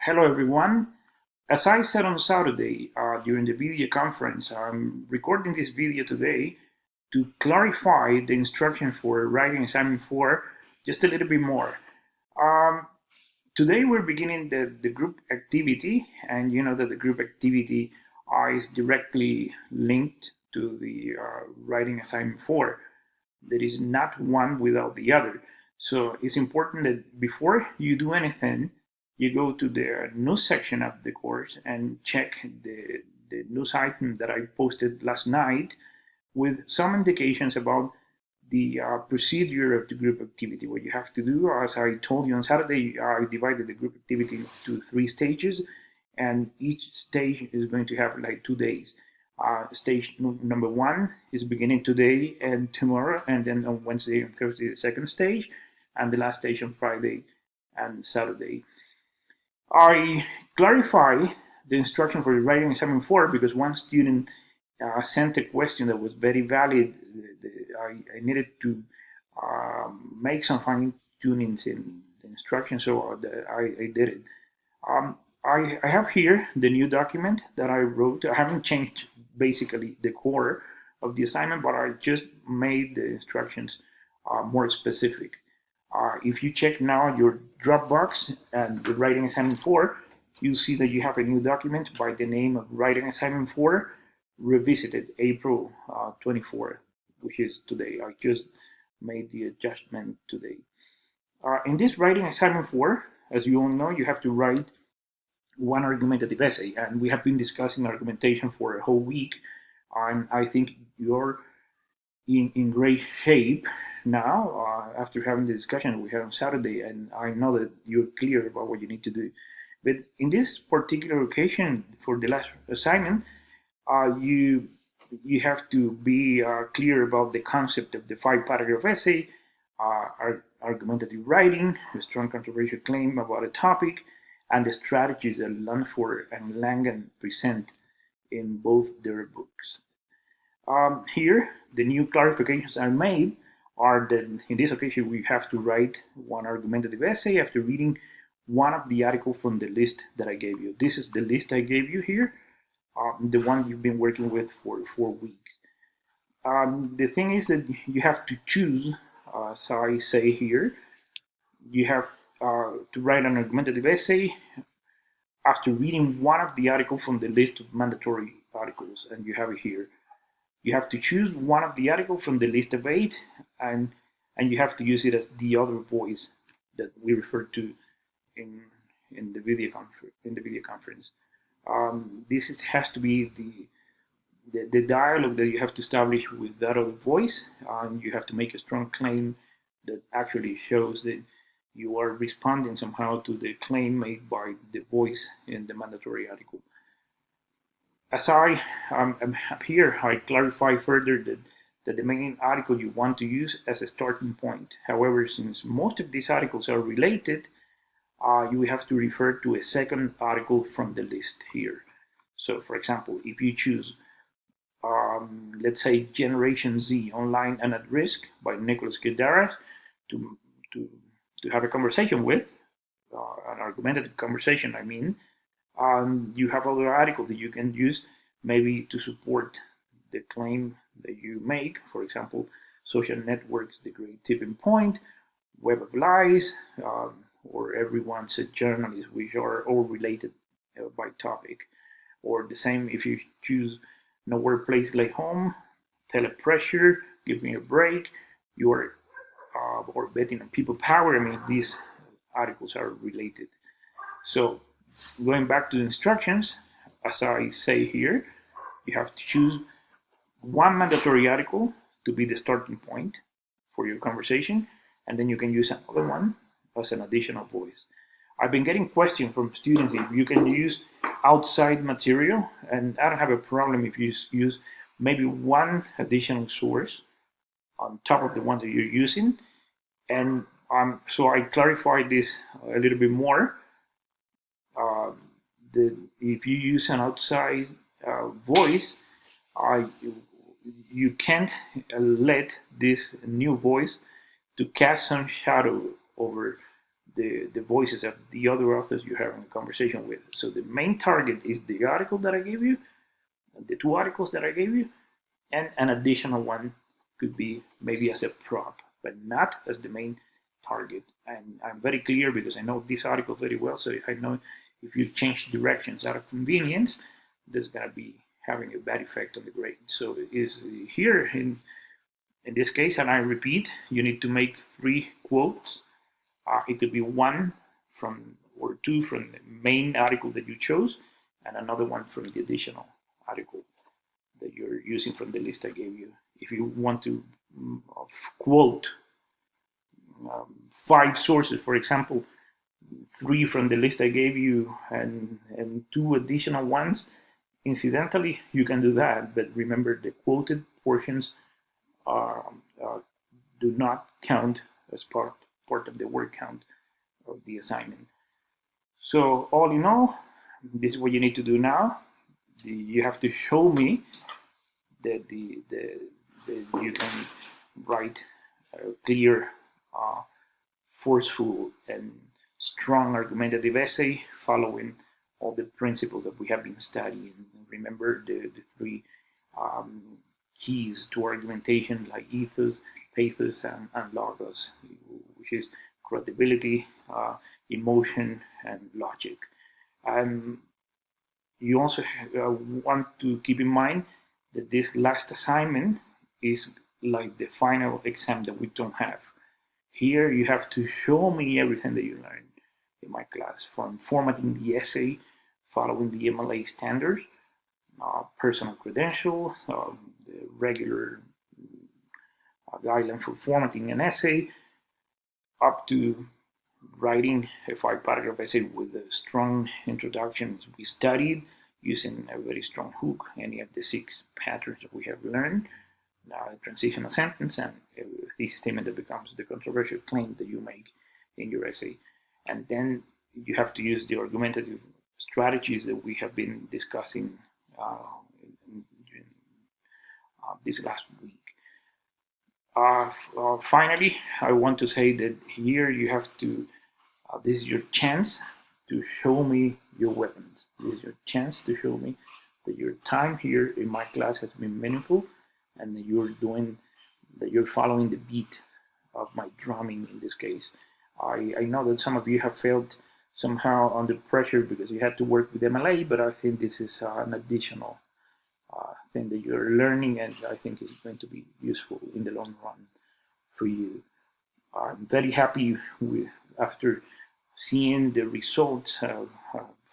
Hello, everyone. As I said on Saturday during the video conference, I'm recording this video today to clarify the instruction for writing assignment 4 just a little bit more. Um, Today we're beginning the group activity, and you know that the group activity is directly linked to the writing assignment 4. There is not one without the other. So it's important that before you do anything, you go to the news section of the course and check the news item that I posted last night with some indications about the procedure of the group activity. What you have to do, as I told you on Saturday, I divided the group activity into 3 stages, and each stage is going to have like 2 days. Stage number 1 is beginning today and tomorrow, and then on Wednesday and Thursday, the second stage, and the last stage on Friday and Saturday. I clarify the instruction for the writing assignment 4 because one student sent a question that was very valid. I needed to make some fine tunings in the instruction, so I did it. I have here the new document that I wrote. I haven't changed basically the core of the assignment, but I just made the instructions more specific. If you check now your Dropbox and the writing assignment 4, you'll see that you have a new document by the name of writing assignment 4 revisited April 24th, which is today. I just made the adjustment today. In this writing assignment 4, as you all know, you have to write one argumentative essay, and we have been discussing argumentation for a whole week, and I think you're in great shape now after having the discussion we had on Saturday, and I know that you're clear about what you need to do. But in this particular occasion, for the last assignment, you have to be clear about the concept of the 5 paragraph essay, argumentative writing, a strong controversial claim about a topic, and the strategies that Lanford and Langan present in both their books. Here, the new clarifications I made are that in this occasion we have to write one argumentative essay after reading one of the articles from the list that I gave you. This is the list I gave you here, the one you've been working with for 4 weeks. The thing is that you have to choose, as I say here, you have to write an argumentative essay after reading one of the articles from the list of mandatory articles, and you have it here. You have to choose one of the articles from the list of 8, and you have to use it as the other voice that we referred to in the video conference. This has to be the dialogue that you have to establish with that other voice. You have to make a strong claim that actually shows that you are responding somehow to the claim made by the voice in the mandatory article. As I am here, I clarify further that the main article you want to use as a starting point. However, since most of these articles are related, you have to refer to a second article from the list here. So, for example, if you choose, let's say, Generation Z, Online and at Risk by Nicholas Guedaras to have a conversation with, an argumentative conversation, I mean, you have other articles that you can use maybe to support the claim that you make. For example, Social Networks, The Great Tipping Point, Web of Lies, or Everyone's a Journalist, which are all related by topic. Or the same if you choose Nowhere Place Like Home, Telepressure, Give Me a Break, or Betting on People Power. I mean, these articles are related. So, going back to the instructions, as I say here, you have to choose one mandatory article to be the starting point for your conversation, and then you can use another one as an additional voice. I've been getting questions from students if you can use outside material, and I don't have a problem if you use maybe one additional source on top of the one that you're using. And so I clarified this a little bit more. If you use an outside voice, you can't let this new voice to cast some shadow over the voices of the other authors you're having a conversation with. So the main target is the article that I gave you, the 2 articles that I gave you, and an additional one could be maybe as a prop, but not as the main target. And I'm very clear because I know this article very well, so I know if you change directions out of convenience, there's going to be having a bad effect on the grade. So is here in this case, and I repeat, you need to make 3 quotes. It could be 1 from or 2 from the main article that you chose, and another one from the additional article that you're using from the list I gave you. If you want to quote 5 sources, for example, 3 from the list I gave you and 2 additional ones, incidentally, you can do that. But remember, the quoted portions do not count as part of the word count of the assignment. So all in all, this is what you need to do now. You have to show me that you can write a clear, forceful, and strong argumentative essay following all the principles that we have been studying. Remember the 3 keys to argumentation, like ethos, pathos, and logos, which is credibility, emotion, and logic. And you also want to keep in mind that this last assignment is like the final exam that we don't have. Here you have to show me everything that you learned in my class, from formatting the essay, following the MLA standards, personal credentials, the regular guideline for formatting an essay, up to writing a 5-paragraph essay with a strong introduction. We studied using a very strong hook, any of the 6 patterns that we have learned, a transitional sentence, and a thesis statement that becomes the controversial claim that you make in your essay. And then you have to use the argumentative strategies that we have been discussing this last week. Finally, I want to say that here you have to, this is your chance to show me your weapons. This is your chance to show me that your time here in my class has been meaningful, and that you're following the beat of my drumming in this case. I know that some of you have felt somehow under pressure because you had to work with MLA, but I think this is an additional thing that you're learning, and I think is going to be useful in the long run for you. I'm very happy after seeing the results of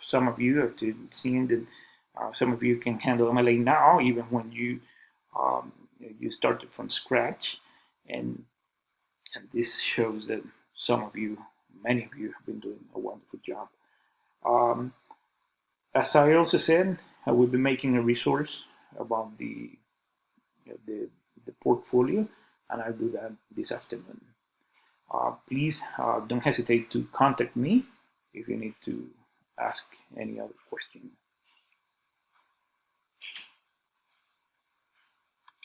some of you, after seeing that some of you can handle MLA now, even when you started from scratch, and this shows that many of you have been doing a wonderful job. As I also said, I will be making a resource about the portfolio, and I'll do that this afternoon. Please don't hesitate to contact me if you need to ask any other question.